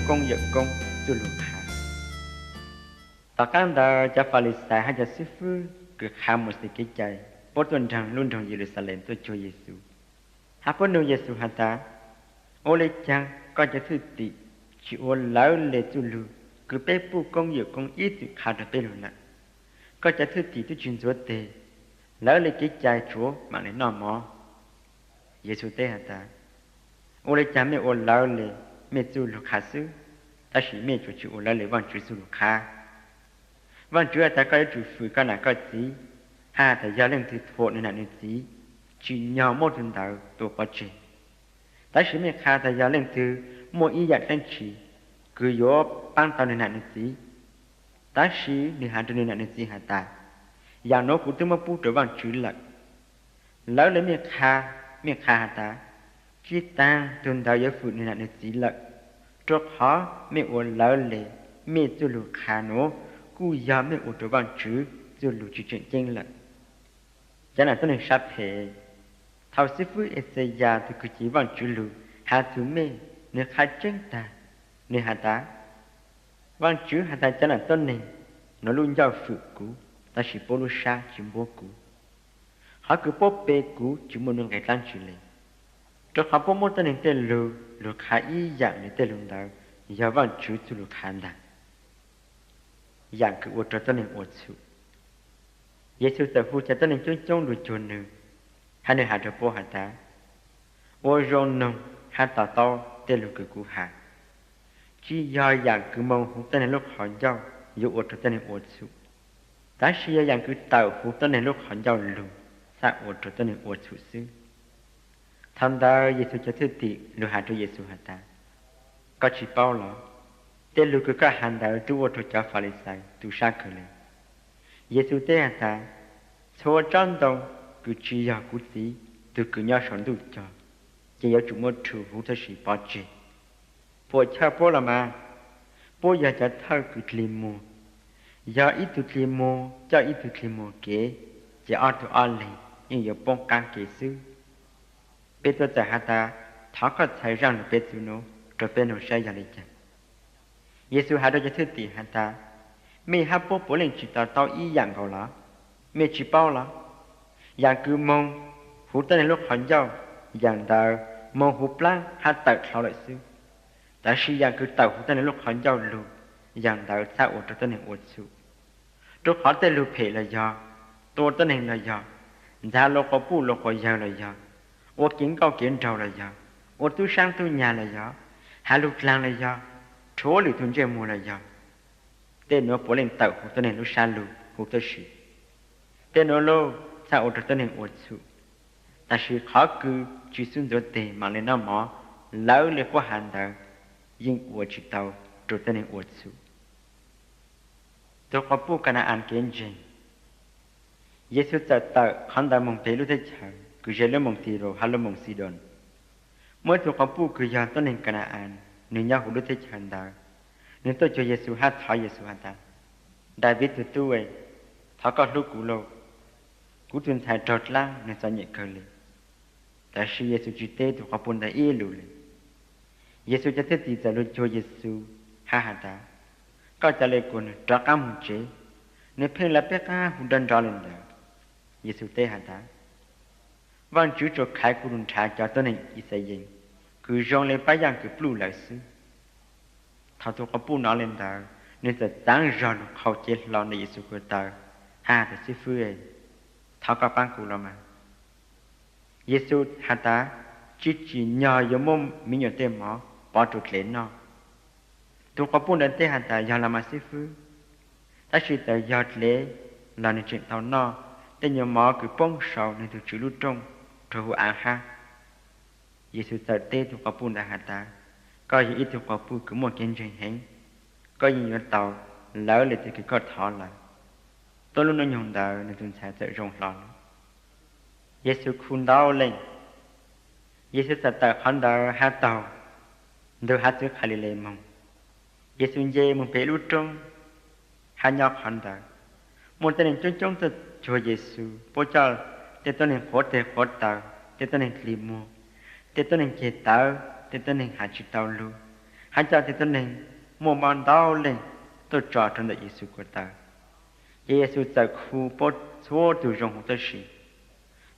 công giờ công du lục hà tất cả đó cho phải sai hay cho sư phụ cứ ham một sự cái chạy bố tuần rằng luôn trong Jerusalem tôi cho Giêsu hấp bố nuôi Giêsu hả ta ô lê chăng có cho thứ tị chỉ ô lão lê du lù cứ bé bu công giờ công ít tự khá được bé luôn nè có cho thứ tị tôi chuyên chúa tề lão lê cái chạy chúa mà lại nọ mò Giêsu tê hả ta ô lê chăng mẹ ô lão lê mẹ du lù khá sư ta chỉ mẹ chủ chịu ô lão lê vang chủ du lù khá vâng chúa ta có chủ phụ có là có gì ha ta giao lên từ thổ nên là nên gì chỉ nhau một tuần đầu tôi có chuyện ta chỉ mình ha ta giao lên từ một ý dạng lên chỉ cứ yếu ban tàu nên là nên gì ta chỉ nên hạ nên là nên gì hả ta dạng nó cũng tôi mà bút trở vang chữ lật lỡ lấy mình ha ta chỉ tăng tuần đầu yếu phụ nên là nên gì lật trước họ mình uốn lỡ lệ mình tu lục khá nó cú giờ mình ủi trở bằng chữ rồi lùi chuyện chân lận cho nên tôi nên sắp hệ thảo sư phụ Esaya thì cứ chỉ bằng chữ lùi hạ thứ mê nếu khai chân ta nếu hạ ta bằng chữ hạ ta cho nên tôi nên nó luôn giao phụ cũ ta chỉ bố lưu xa chỉ bố cũ họ cứ bố bê cũ chỉ muốn nâng cái lan chữ lên cho họ bố mô tôi nên tên lùi lùi khá ý dạng để tên lùi đạo giờ bằng chữ tôi lùi khá đàn dạng cứ uất cho nên uất sự, Giêsu tự phụ cho nên chúng chúng lùi chuồn nữ, hai nơi hạ được bố hạ ta, uất rong nông hai tàu tàu tên lùi cứ hạ, chỉ do dạng cứ mong hụt cho nên lúc họ giao, dù uất cho nên uất sự, ta chỉ dạng cứ tàu hụt cho nên lúc họ giao lùi, sa uất cho nên uất sự xứ, tham gia Giêsu cho thứ tị lùi hạ cho Giêsu hạ ta, có chỉ bao lắm. Tên lúc cứ hành đạo chú vô cho phải lý sai tu sa cơ lên Giêsu tế hả ta số tròn đồng cứ chỉ giờ cú tí từ cứ nhau sống đủ cho chỉ có chúng một chủ vũ thật sự bỏ chết bộ cha bố là mà bố giờ cho thơ cứ tìm mua giờ ít tu tìm mua cho ít tu tìm mua kế chỉ ở tu ở lì nhưng giờ bông càng kế sư bây giờ tại hả ta tháo có thấy rằng là bây giờ nó rồi bên nó sẽ ra đi chẳng Giêsu hạ đôi cho thứ tỷ hắn ta, mẹ hát bố lên chỉ tao ý dạng cầu lá, mẹ chỉ bao lá, dạng cứ mong hú tên lúc hắn giao, dạng tao mong hú plan hát tàu thảo lại sư, ta chỉ dạng cứ tàu hú tên lúc hắn giao lù, dạng tao sao ở trong tên này uất su, trước họ tên lù phê là do, tôi tên này là do, ra lô có bù lô có giao là do, uất kiến cao kiến trâu là do, uất tu sang tu nhà là do, hạ lục lang là do chúa lì thun chơi mùa là do tên nó bố lên tàu hụt tên này nó xa lù hụt tới sự tên nó lô sao ở tên này uất sự ta sự khó cứ chỉ xuống rồi tề mà lên nó mỏ lỡ lên qua hành đạo nhưng uất chỉ tàu rồi tên này uất sự tôi có bố cái ăn kiến gì Giêsu cho tàu khán đạo mong tế lúc thế chờ cứ dễ lên mong tì rồi hay lên mong Sidon mỗi tôi có bố cứ giờ tên này cái ăn nên nhau cũng đối thế chẳng đạo nên tôi cho Giêsu hát thọ Giêsu hát ta David từ tu ấy thọ có lúc cũ lâu cũ tuần thải trọt lang nên sao nhẹ cờ lên tại khi Giêsu chỉ tê tôi có buồn đại ý lù lên Giêsu cho thế thì giờ luôn cho Giêsu hát hát ta có trả lời của trọ cam hùng chế nên phê là bé ca hùng đơn rõ lên đó Giêsu tê hát ta vâng chú cho khai của đồn trả cho tôi này ý xây dựng cứ rong lên phải rằng cứ blu lại xứ thảo tôi có blu nó lên đó nên giờ tăng rong họ chết lo này Giêsu của ta ha thì sư phụ ấy thảo có ban cụ lo mà Giêsu ha ta chỉ nhờ giống mồm mình nhờ tên mỏ bỏ trụt lên nó tôi có blu đến tên ha ta giờ làm mà sư phụ ta chỉ tới giờ lễ là nên chuyện tao nó tên nhờ mỏ cứ bông sầu nên tôi chịu lưu trong rồi ăn ha Giêsu tự tế thuộc có bùn đã hạt ta, có gì ít thuộc có bùn cứ một kiến trình hẹn, có gì nhiều tàu lỡ lại thì cứ có thọ lại. Tôi luôn nói nhung đạo nên tôi sẽ tự rong lo. Giêsu khôn đau lên, Giêsu tự tự khăn đạo hát tàu, đôi hát trước khai lệ mong. Giêsu dê một bé lút trong, hát nhóc khăn đạo. Một tên nên chúng tôi cho Giêsu, bố cho tên tôi nên khổ tàu, tên tôi nên lì mua. Tên tôi nên chế tao, tên tôi nên hạ chữ tao luôn. hai cha thì tôi nên mua món đau lên tôi trò trong đời Giêsu của ta Giêsu tại khu bố số từ rồng tôi sĩ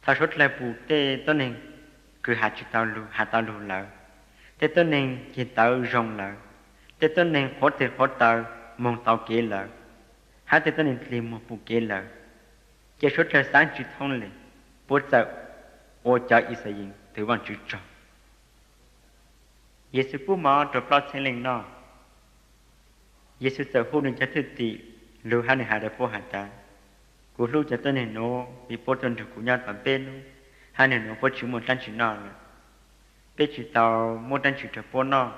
thà sốt lại bù tê tôi nên cứ hạt tao lu lợ tê tôi nên chỉ tao rồng lợ tê tôi nên khó tao mong tao kế lợ hai tê tôi nên tìm một bù kế lợ chỉ sốt ra sáng chữ thông lên bố tại ô cha Israel từ bằng chữ tròn Giêsu bố mà trở bao thiên linh nó Giêsu tại khu đường trái thứ tị lưu hai người hạ đã phố hạ ta cú lưu cho tôi này nó bị bố tuần được của nhau bằng bên hai người nó bố chịu một trang chữ nó rồi bên chữ tàu một trang chữ cho bố nó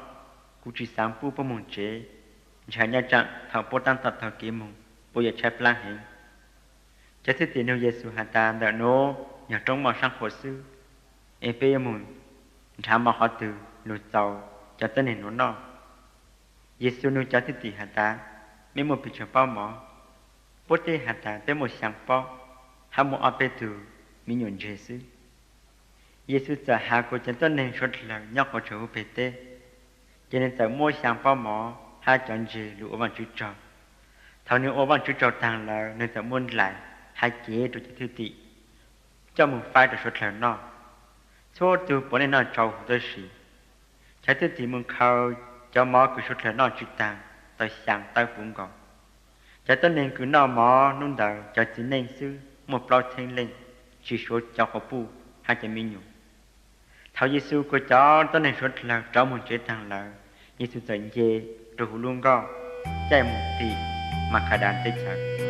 cú chỉ sáng bố mong chế trả nhà trạng thảo bố tăng tập thảo kiếm mong bố giờ trái plan hình trái thứ tị nếu Giêsu hạ ta đã nó nhà trong màu sang khổ sư em bây giờ mong trả mà họ từ lụt tàu cho tôi này nó Giêsu nuôi trái thứ tị hạ ta mấy một bị cho bao mỏ bố tê hạt ta tới một sáng bao hai một ở bên từ mi nhuận Giêsu Giêsu trả hạ của chân tôi nên xuất là nhóc của chỗ bên tê cho nên tại mỗi sáng bao mỏ hai chọn gì lũ bằng chữ tròn thằng nếu ở bằng chữ tròn thằng là nên tại muôn lại hai chế đồ cho thư tị cho một phái được xuất là nó số từ bữa nay nó trâu tôi xí trái thư tị mừng khâu cho mỏ cứ xuất là nó chữ tàng tại sáng tại cũng còn cho tôi nên cứ nọ mò nung đầu cho chính nên sư một bao thanh lên chỉ số cho họ bu hai cái mình nhung thảo Giêsu của cháu tôi nên xuất là cháu một chế thằng là Giêsu dạy về rồi luôn go chạy một tí mà khả đàn tới chẳng